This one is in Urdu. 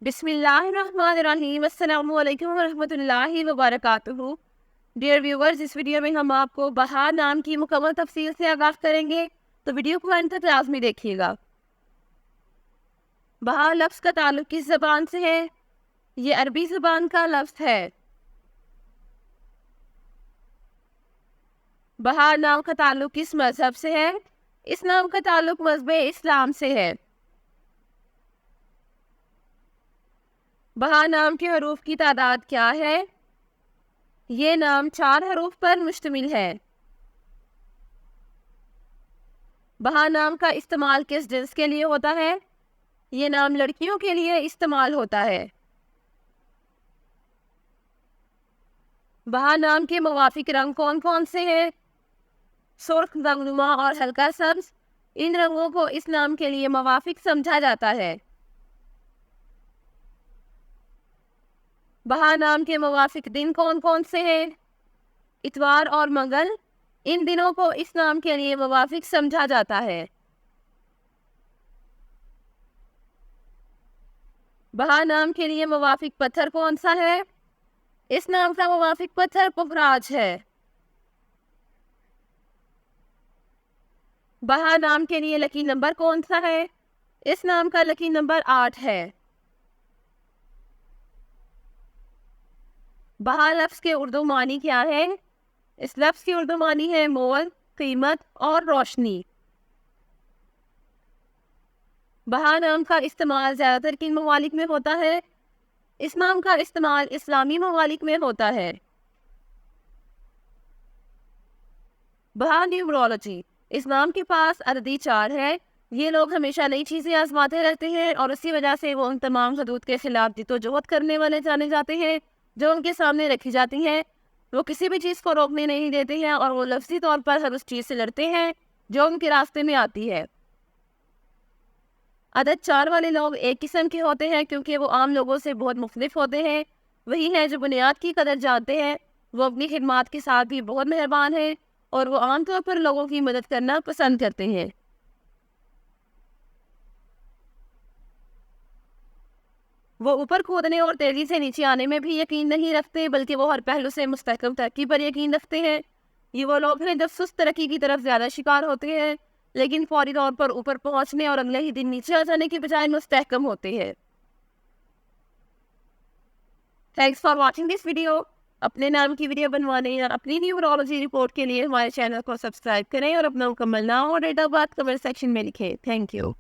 بسم اللہ الرحمن الرحیم۔ السلام علیکم ورحمۃ اللہ وبرکاتہ۔ ڈیئر ویورز، اس ویڈیو میں ہم آپ کو بہا نام کی مکمل تفصیل سے آگاہ کریں گے، تو ویڈیو کو انت تک لازمی دیکھیے گا۔ بہا لفظ کا تعلق کس زبان سے ہے؟ یہ عربی زبان کا لفظ ہے۔ بہا نام کا تعلق کس مذہب سے ہے؟ اس نام کا تعلق مذہب اسلام سے ہے۔ بہا نام کے حروف کی تعداد کیا ہے؟ یہ نام 4 حروف پر مشتمل ہے۔ بہا نام کا استعمال کس جنس کے لیے ہوتا ہے؟ یہ نام لڑکیوں کے لیے استعمال ہوتا ہے۔ بہا نام کے موافق رنگ کون کون سے ہیں؟ سرخ، رنگنما اور ہلکا سبز۔ ان رنگوں کو اس نام کے لیے موافق سمجھا جاتا ہے۔ بہا نام کے موافق دن کون کون سے ہیں؟ اتوار اور منگل۔ ان دنوں کو اس نام کے لیے موافق سمجھا جاتا ہے۔ بہا نام کے لیے موافق پتھر کون سا ہے؟ اس نام کا موافق پتھر پخراج ہے۔ بہا نام کے لیے لکی نمبر کون سا ہے؟ اس نام کا لکی نمبر 8 ہے۔ بہا لفظ کے اردو معنی کیا ہے؟ اس لفظ کی اردو معنی ہے مول، قیمت اور روشنی۔ بہا نام کا استعمال زیادہ تر کن ممالک میں ہوتا ہے؟ اس نام کا استعمال اسلامی ممالک میں ہوتا ہے۔ بہا نیومرولوجی۔ اس نام کے پاس عددی 4 ہے۔ یہ لوگ ہمیشہ نئی چیزیں آزماتے رہتے ہیں اور اسی وجہ سے وہ ان تمام حدود کے خلاف جدوجہد کرنے والے جانے جاتے ہیں جو ان کے سامنے رکھی جاتی ہیں۔ وہ کسی بھی چیز کو روکنے نہیں دیتے ہیں اور وہ لفظی طور پر ہر اس چیز سے لڑتے ہیں جو ان کے راستے میں آتی ہے۔ عدد 4 والے لوگ ایک قسم کے ہوتے ہیں کیونکہ وہ عام لوگوں سے بہت مختلف ہوتے ہیں۔ وہی ہیں جو بنیاد کی قدر جانتے ہیں۔ وہ اپنی خدمات کے ساتھ بھی بہت مہربان ہیں اور وہ عام طور پر لوگوں کی مدد کرنا پسند کرتے ہیں۔ وہ اوپر کودنے اور تیزی سے نیچے آنے میں بھی یقین نہیں رکھتے، بلکہ وہ ہر پہلو سے مستحکم ترقی پر یقین رکھتے ہیں۔ یہ وہ لوگ ہیں جو سست ترقی کی طرف زیادہ شکار ہوتے ہیں، لیکن فوری طور پر اوپر پہنچنے اور اگلے ہی دن نیچے آ جانے کی بجائے مستحکم ہوتے ہیں۔ Thanks for watching this video. اپنے نام کی ویڈیو بنوانے اور اپنی نیورولوجی رپورٹ کے لیے ہمارے چینل کو سبسکرائب کریں اور اپنا مکمل نام اور date of birth comment section میں لکھیں۔ Thank you.